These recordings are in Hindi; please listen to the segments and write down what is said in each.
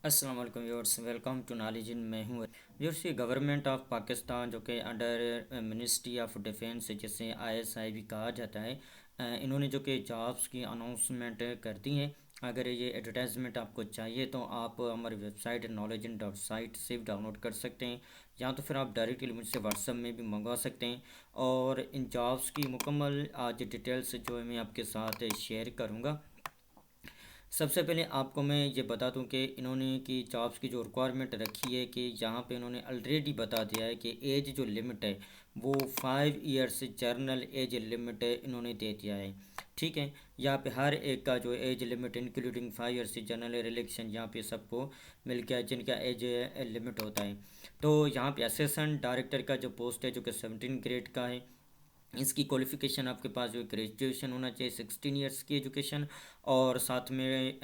अस्सलाम वालेकुम viewers, welcome to knowledge in. मैं हूँ व्यूअर्स। ये गवर्नमेंट ऑफ पाकिस्तान जो कि अंडर मिनिस्ट्री ऑफ डिफेंस, जिसे आईएसआई भी कहा जाता है, इन्होंने जो कि जॉब्स की अनाउंसमेंट कर दी है। अगर ये एडवर्टाइजमेंट आपको चाहिए तो आप हमारी website knowledge in dot site से भी डाउनलोड कर सकते हैं, या तो फिर आप डायरेक्टली मुझसे व्हाट्सएप में भी मंगवा सकते हैं। और इन जॉब्स की मुकम्मल आज डिटेल्स जो है मैं आपके साथ शेयर करूँगा। सबसे पहले आपको मैं ये बता दूं कि इन्होंने की जॉब्स की जो रिक्वायरमेंट रखी है, कि यहाँ पे इन्होंने ऑलरेडी बता दिया है कि एज जो लिमिट है वो 5 ईयर्स जर्नल एज लिमिट इन्होंने दे दिया है। ठीक है, यहाँ पे हर एक का जो age limit including 5 years general relaxation यहाँ पे सबको मिल गया जिनका एज लिमिट होता है। तो यहाँ पे असिस्टेंट डायरेक्टर का जो पोस्ट है जो कि 17 ग्रेड का है। इसकी क्वालिफ़िकेशन आपके पास जो ग्रेजुएशन होना चाहिए, 16 ईयर्स की एजुकेशन, और साथ में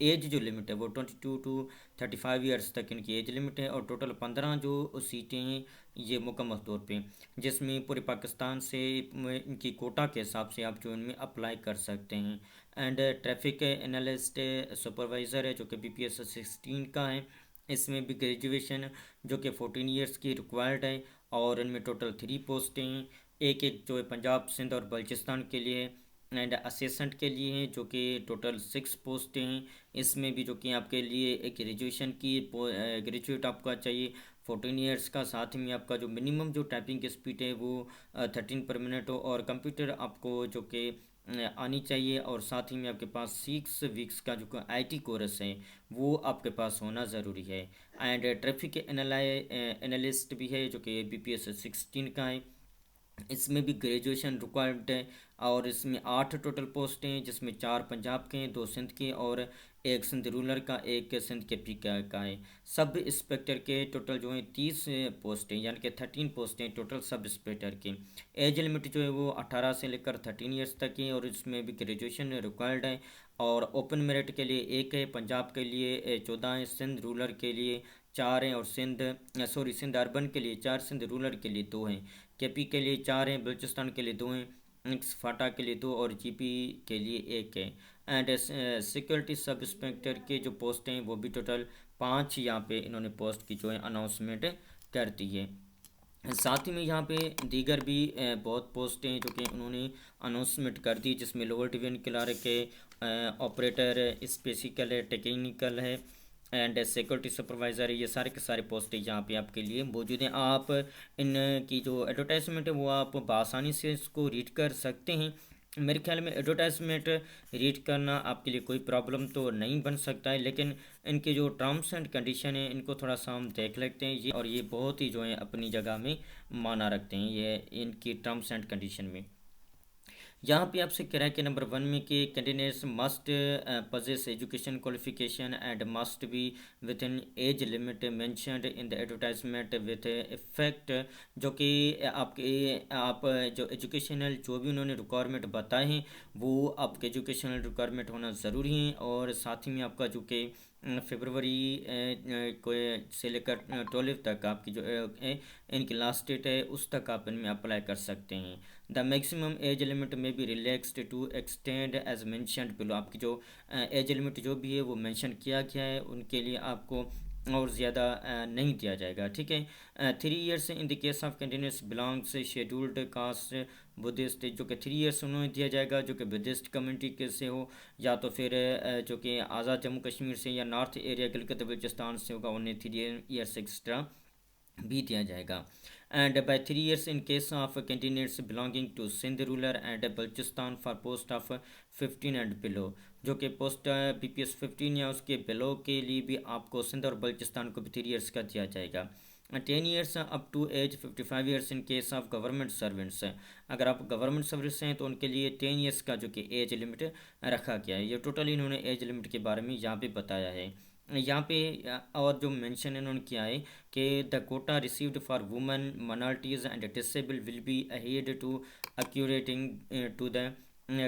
एज जो लिमिट है वो 22 to 35 ईयर्स तक इनकी एज लिमिट है। और टोटल 15 जो सीटें हैं ये मुकम्मल तौर पे, जिसमें पूरे पाकिस्तान से इनकी कोटा के हिसाब से आप जो इनमें अप्लाई कर सकते हैं। एंड ट्रैफिक एनालिस्ट सुपरवाइज़र है जो कि BPS 16 का है। इसमें भी ग्रेजुएशन जो कि 14 ईयर्स की रिक्वायर्ड है। और इनमें टोटल 3 पोस्टें हैं, एक एक जो है पंजाब सिंध और बलूचिस्तान के लिए, एंड असिस्टेंट के लिए हैं जो कि टोटल 6 पोस्टें हैं। इसमें भी जो कि आपके लिए एक ग्रेजुएशन की ग्रेजुएट आपका चाहिए 14 ईयर्स का, साथ में आपका जो मिनिमम जो टाइपिंग की स्पीड है वो 13 पर मिनट हो, और कंप्यूटर आपको जो कि आनी चाहिए। और साथ ही में आपके पास 6 वीक्स का जो IT कोर्स है वो आपके पास होना ज़रूरी है। एंड ट्रैफिक एनालिस्ट भी है जो कि BPS 16 का है। इसमें भी ग्रेजुएशन रिक्वायर्ड है। और इसमें 8 टोटल पोस्ट हैं, जिसमें 4 पंजाब के हैं, 2 सिंध के, और एक सिंध रूरल का, एक सिंध के पी का है। सब इंस्पेक्टर के टोटल जो है 30 पोस्ट हैं, यानी कि 13 पोस्ट हैं टोटल सब इंस्पेक्टर की। एज लिमिट जो है वो 18 से लेकर 13 ईयर्स तक है, और इसमें भी ग्रेजुएशन रिक्वायर्ड है। और ओपन मेरिट के लिए एक है, पंजाब के लिए 14 है, सिंध रूरल के लिए 4 हैं, और सिंध अर्बन के लिए 4, सिंध रूरल के लिए 2 हैं, KP के लिए 4 हैं, बलूचिस्तान के लिए 2 हैं, फाटा के लिए 2, और GP के लिए 1 है। एंड सिक्योरिटी सब इंस्पेक्टर के जो पोस्ट हैं वो भी टोटल 5 यहाँ पे इन्होंने पोस्ट की जो है अनाउंसमेंट कर दी है। साथ ही में यहाँ पे दीगर भी बहुत पोस्टें हैं जो कि उन्होंने अनाउंसमेंट कर दी, जिसमें लोअर डिवीजन क्लर्क है, ऑपरेटर स्पेसिकल है, टेक्निकल है, एंड सिक्योरिटी सुपरवाइज़र है। ये सारे के सारे पोस्टें यहाँ पे आपके लिए मौजूद हैं। आप इनकी जो एडवर्टाइजमेंट है वो आप बआसानी से इसको रीड कर सकते हैं। मेरे ख्याल में एडवर्टाइजमेंट रीड करना आपके लिए कोई प्रॉब्लम तो नहीं बन सकता है, लेकिन इनके जो टर्म्स एंड कंडीशन है इनको थोड़ा सा हम देख लेते हैं। ये और ये बहुत ही जो है अपनी जगह में माना रखते हैं ये इनकी टर्म्स एंड कंडीशन में। यहाँ पे आपसे कह रहा है कि नंबर 1 में कि candidates must possess education qualification and must be with in age limit mentioned in the advertisement with effect. जो कि आपके आप जो एजुकेशनल जो भी उन्होंने रिक्वायरमेंट बताए हैं वो आपके एजुकेशनल रिक्वायरमेंट होना ज़रूरी है। और साथ ही में आपका जो कि फरवरी को से लेकर 12 तक आपकी जो इनकी लास्ट डेट है उस तक आप इनमें अप्लाई कर सकते हैं। द मैक्सिमम एज लिमिट में be relaxed to extend as mentioned below. आपकी जो एज लिमिट जो भी है वो मेंशन किया गया है, उनके लिए आपको और ज़्यादा नहीं दिया जाएगा। ठीक है, 3 years in the case of candidates belongs scheduled caste Buddhist, जो कि 3 ईयर्स उन्हें दिया जाएगा जो कि बुद्धिस्ट कम्युनिटी के से हो, या तो फिर जो कि आज़ाद जम्मू कश्मीर से या नॉर्थ एरिया गिलगित बल्चिस्तान से होगा, उन्हें 3 ईयर्स एक्स्ट्रा भी दिया जाएगा। And by 3 years in case of candidates belonging to Sindh rural and Balochistan for post of 15 and below. जो कि पोस्ट BPS 15 या उसके बिलो के लिए भी आपको सिंध और बलूचिस्तान को भी 3 ईयर्स का दिया जाएगा। 10 years up to age 55 years in case of government servants. अगर आप गवर्नमेंट सर्विस हैं तो उनके लिए 10 ईयर्स का जो कि एज लिमिट रखा गया है। ये टोटली इन्होंने एज लिमिट के बारे में यहाँ पे बताया है। यहाँ पे और जो मेंशन इन्होंने किया है कि the quota received for women minorities and disable will be ahead to according to the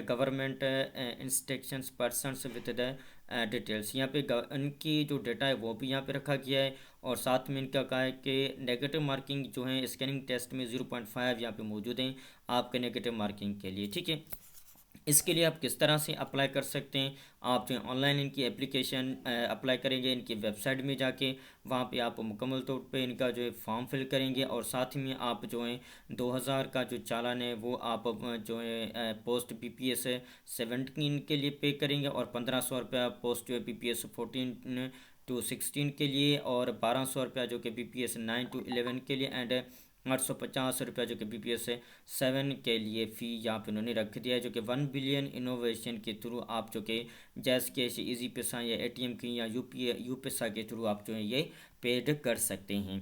government instructions persons with the details. यहाँ पे इनकी जो डेटा है वो भी यहाँ पे रखा गया है। और साथ में इनका कहा है कि नेगेटिव मार्किंग जो है स्कैनिंग टेस्ट में 0.5 यहाँ पे मौजूद हैं आपके नेगेटिव मार्किंग के लिए। ठीक है, इसके लिए आप किस तरह से अप्लाई कर सकते हैं। आप जो है ऑनलाइन इनकी एप्लीकेशन अप्लाई करेंगे इनकी वेबसाइट में जाके, वहाँ पे आप मुकम्मल तौर पे इनका जो है फॉर्म फिल करेंगे, और साथ ही में आप जो है 2000 का जो चालान है वो आप जो है पोस्ट BPS 17 के लिए पे करेंगे, और 1500 रुपया पोस्ट जो है BPS 14 to 16 के लिए, और 1200 रुपया जो कि BPS 9 to 11 के लिए, एंड 850 रुपया जो कि BPS 7 के लिए फ़ी यहाँ पे उन्होंने रख दिया है, जो कि 1 बिलियन इनोवेशन के थ्रू आप जो कि जैस कैश इजी पैसा या ATM की या यूपीसा के थ्रू आप जो है ये पेड कर सकते हैं।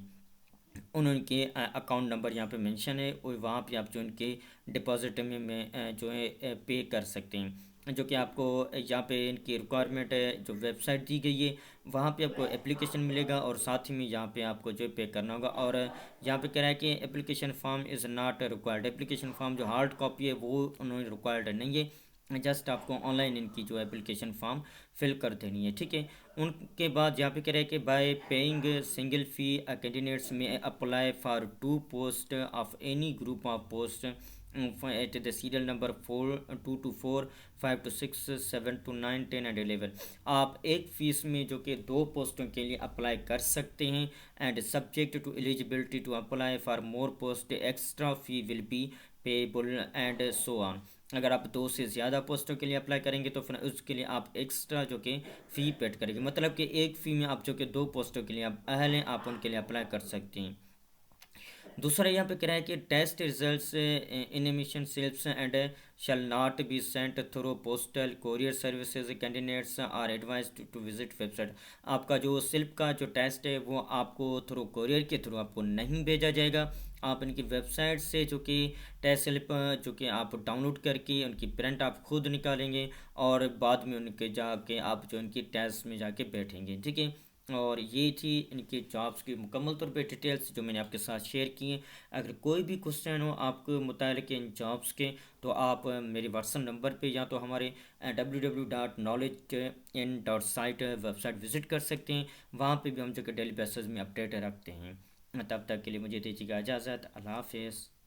उनके अकाउंट नंबर यहाँ पे मेंशन है, और वहाँ पे आप जो उनके डिपॉजिट में जो है पे कर सकते हैं। जो कि आपको यहाँ पे इनकी रिक्वायरमेंट है जो वेबसाइट दी गई है, वहाँ पे आपको एप्लीकेशन मिलेगा, और साथ ही में यहाँ पे आपको जो है पे करना होगा। और यहाँ पे कह रहा है कि application form is not required, application form जो हार्ड कॉपी है वो उन्होंने रिक्वायर्ड नहीं है, जस्ट आपको ऑनलाइन इनकी जो एप्लीकेशन फॉर्म फिल कर देनी है, ठीक है। उनके बाद यहाँ पे कह रहे हैं कि by paying single fee candidates में apply for 2 post of any group of post at the serial number 2 to 4, 5 to 6, 7 to 9, 10 and 11। आप एक फ़ीस में जो कि 2 पोस्टों के लिए अप्लाई कर सकते हैं, and subject to eligibility to apply for more post extra fee will be payable and so on. अगर आप 2 से ज़्यादा पोस्टों के लिए अप्लाई करेंगे तो फिर उसके लिए आप एक्स्ट्रा जो कि फ़ी पेड करेंगे, मतलब कि एक फ़ी में आप जो कि 2 पोस्टों के लिए आप अहल हैं, आप उनके लिए अप्लाई कर सकते हैं। दूसरा यहाँ पे कह रहा है कि test results admission slips and shall not be sent through postal courier services, candidates are advise to visit website. आपका जो स्लिप का जो टेस्ट है वो आपको थ्रू कोरियर के थ्रू आपको नहीं भेजा जाएगा, आप इनकी वेबसाइट से जो कि टेस्ट स्लिप जो कि आप डाउनलोड करके उनकी प्रिंट आप खुद निकालेंगे, और बाद में उनके जाके आप जो इनकी टेस्ट में जाके बैठेंगे, ठीक है। और ये थी इनके जॉब्स की मुकम्मल तौर पे डिटेल्स जो मैंने आपके साथ शेयर की हैं। अगर कोई भी क्वेश्चन हो आपको मुतालिक इन जॉब्स के, तो आप मेरे व्हाट्सएप नंबर पे या तो हमारे www.knowledgein.site वेबसाइट विज़िट कर सकते हैं, वहाँ पे भी हम जो कि डेली बेसिस में अपडेट रखते हैं। तब तक के लिए मुझे दीजिएगा इजाज़त। अल्लाह हाफिज़।